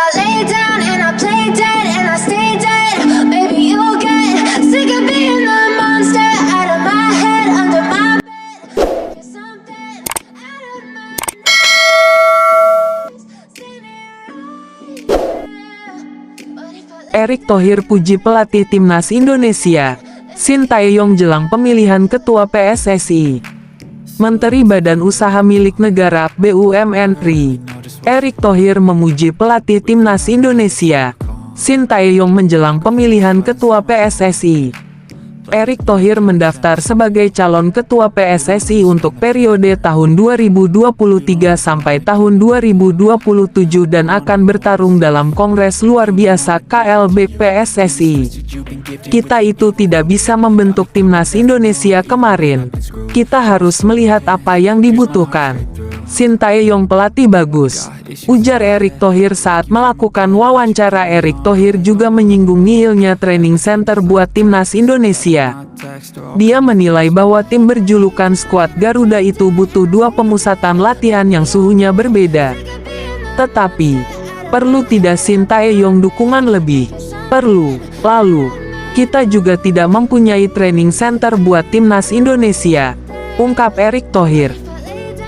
I lay down and I play dead and I stay dead, maybe you'll get sick of being the monster out of my head, under my bed. You're something out of my nose. Stay near but if I Erick Thohir puji pelatih timnas Indonesia. Sintayong jelang pemilihan ketua PSSI. Menteri Badan Usaha Milik Negara (BUMN) RI, Erick Thohir memuji pelatih timnas Indonesia, Sintayong menjelang pemilihan ketua PSSI. Erick Thohir mendaftar sebagai calon ketua PSSI untuk periode tahun 2023 sampai tahun 2027 dan akan bertarung dalam Kongres Luar Biasa KLB PSSI. Kita itu tidak bisa membentuk timnas Indonesia kemarin. Kita harus melihat apa yang dibutuhkan. Sintayong pelatih bagus, ujar Erick Thohir saat melakukan wawancara. Erick Thohir juga menyinggung nihilnya training center buat timnas Indonesia. Dia menilai bahwa tim berjulukan skuad Garuda itu butuh 2 pemusatan latihan yang suhunya berbeda. Tetapi, perlu tidak Sintayong dukungan lebih? Perlu. Lalu, kita juga tidak mempunyai training center buat timnas Indonesia, ungkap Erick Thohir.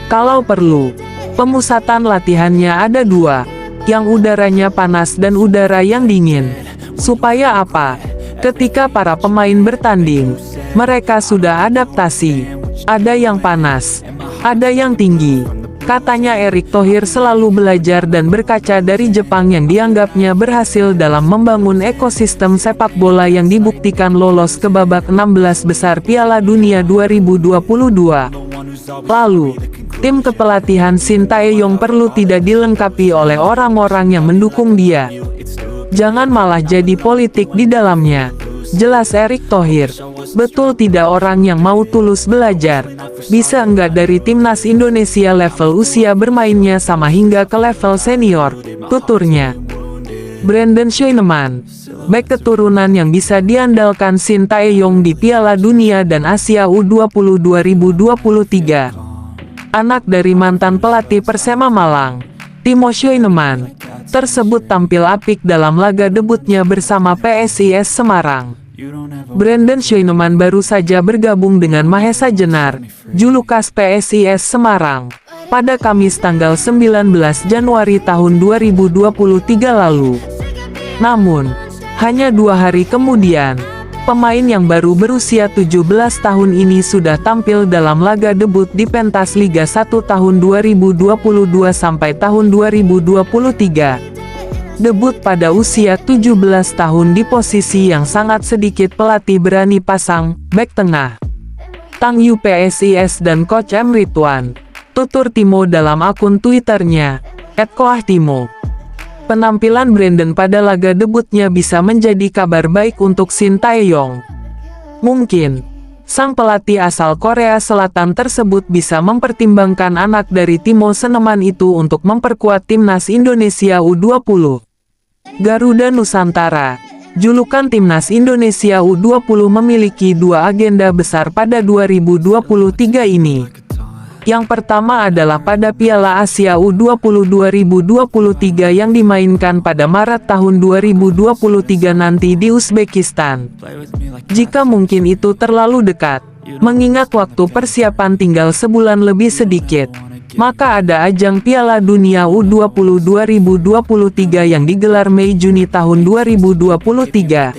Kalau perlu, pemusatan latihannya ada 2, yang udaranya panas dan udara yang dingin. Supaya apa? Ketika para pemain bertanding, mereka sudah adaptasi. Ada yang panas, ada yang tinggi. Katanya Erick Thohir selalu belajar dan berkaca dari Jepang yang dianggapnya berhasil dalam membangun ekosistem sepak bola yang dibuktikan lolos ke babak 16 besar Piala Dunia 2022. Lalu, tim kepelatihan Sintayong perlu tidak dilengkapi oleh orang-orang yang mendukung dia. Jangan malah jadi politik di dalamnya, jelas Erick Thohir. Betul tidak orang yang mau tulus belajar, bisa enggak dari timnas Indonesia level usia bermainnya sama hingga ke level senior, tuturnya. Brandon Schweineman, bek keturunan yang bisa diandalkan Sintayong di Piala Dunia dan Asia U20 2023. Anak dari mantan pelatih Persema Malang, Timo Schweineman, tersebut tampil apik dalam laga debutnya bersama PSIS Semarang. Brandon Schweineman baru saja bergabung dengan Mahesa Jenar, julukas PSIS Semarang, pada Kamis tanggal 19 Januari tahun 2023 lalu. Namun, hanya 2 hari kemudian, pemain yang baru berusia 17 tahun ini sudah tampil dalam laga debut di pentas Liga 1 tahun 2022 sampai tahun 2023. Debut pada usia 17 tahun di posisi yang sangat sedikit pelatih berani pasang, bek tengah. Tang Yu PSIS dan Coach M. Ridwan, tutur Timo dalam akun Twitternya, @koahtimo. Penampilan Brandon pada laga debutnya bisa menjadi kabar baik untuk Sintayong. Mungkin, sang pelatih asal Korea Selatan tersebut bisa mempertimbangkan anak dari Timo Seneman itu untuk memperkuat timnas Indonesia U20. Garuda Nusantara, julukan timnas Indonesia U20 memiliki 2 agenda besar pada 2023 ini. Yang pertama adalah pada Piala Asia U20 2023 yang dimainkan pada Maret tahun 2023 nanti di Uzbekistan. Jika mungkin itu terlalu dekat, mengingat waktu persiapan tinggal sebulan lebih sedikit, maka ada ajang Piala Dunia U20 2023 yang digelar Mei-Juni tahun 2023.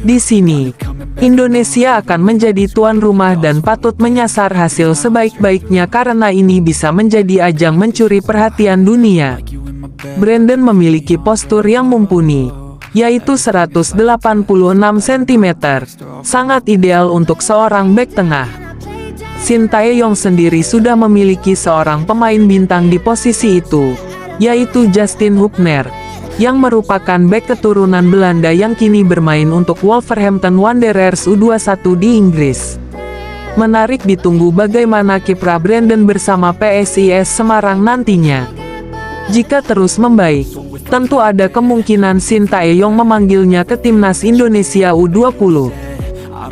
Di sini, Indonesia akan menjadi tuan rumah dan patut menyasar hasil sebaik-baiknya karena ini bisa menjadi ajang mencuri perhatian dunia. Brandon memiliki postur yang mumpuni, yaitu 186 cm, sangat ideal untuk seorang bek tengah. Sintayong sendiri sudah memiliki seorang pemain bintang di posisi itu, yaitu Justin Hubner, yang merupakan bek keturunan Belanda yang kini bermain untuk Wolverhampton Wanderers U21 di Inggris. Menarik ditunggu bagaimana kiprah Brandon bersama PSIS Semarang nantinya. Jika terus membaik, tentu ada kemungkinan Sintayong memanggilnya ke timnas Indonesia U20.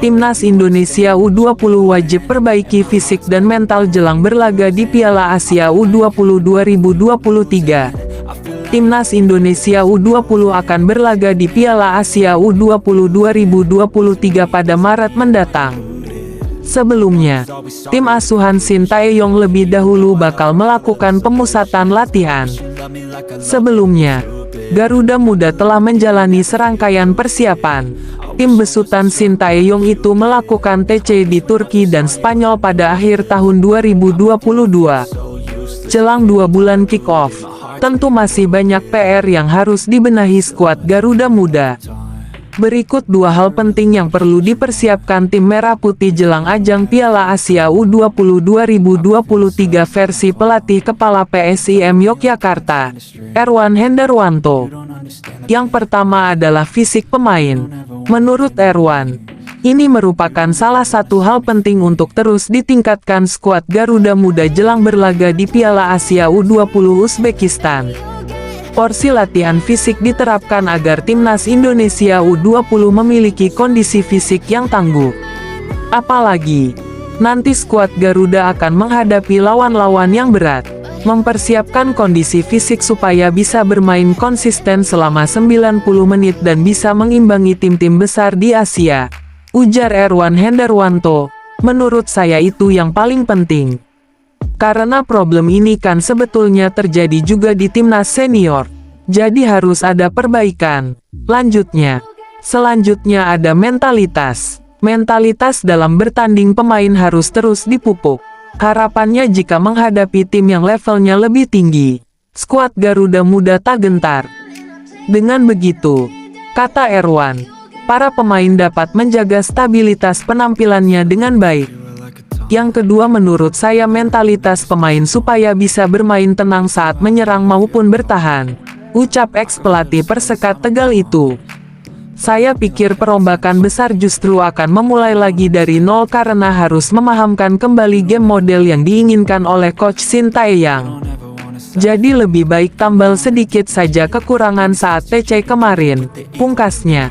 Timnas Indonesia U20 wajib perbaiki fisik dan mental jelang berlaga di Piala Asia U20 2023. Timnas Indonesia U20 akan berlaga di Piala Asia U20 2023 pada Maret mendatang. Sebelumnya, tim asuhan Sintayong lebih dahulu bakal melakukan pemusatan latihan. Sebelumnya, Garuda Muda telah menjalani serangkaian persiapan. Tim besutan Sintayong itu melakukan TC di Turki dan Spanyol pada akhir tahun 2022. Jelang 2 bulan kick-off, tentu masih banyak PR yang harus dibenahi skuad Garuda Muda. Berikut 2 hal penting yang perlu dipersiapkan tim Merah Putih jelang ajang Piala Asia U20 2023 versi pelatih kepala PSIM Yogyakarta, Erwan Hendarwanto. Yang pertama adalah fisik pemain. Menurut Erwan, ini merupakan salah satu hal penting untuk terus ditingkatkan skuad Garuda Muda jelang berlaga di Piala Asia U20 Uzbekistan. Porsi latihan fisik diterapkan agar timnas Indonesia U20 memiliki kondisi fisik yang tangguh. Apalagi, nanti skuad Garuda akan menghadapi lawan-lawan yang berat. Mempersiapkan kondisi fisik supaya bisa bermain konsisten selama 90 menit dan bisa mengimbangi tim-tim besar di Asia, ujar Erwan Hendarwanto. Menurut saya itu yang paling penting. Karena problem ini kan sebetulnya terjadi juga di timnas senior. Jadi harus ada perbaikan. Selanjutnya ada mentalitas. Mentalitas dalam bertanding pemain harus terus dipupuk. Harapannya jika menghadapi tim yang levelnya lebih tinggi, skuad Garuda Muda tak gentar. Dengan begitu, kata Erwan, para pemain dapat menjaga stabilitas penampilannya dengan baik. Yang kedua, menurut saya mentalitas pemain supaya bisa bermain tenang saat menyerang maupun bertahan, ucap ex-pelatih Persekat Tegal itu. Saya pikir perombakan besar justru akan memulai lagi dari nol karena harus memahamkan kembali game model yang diinginkan oleh Coach Sintayong. Jadi lebih baik tambal sedikit saja kekurangan saat TC kemarin, pungkasnya.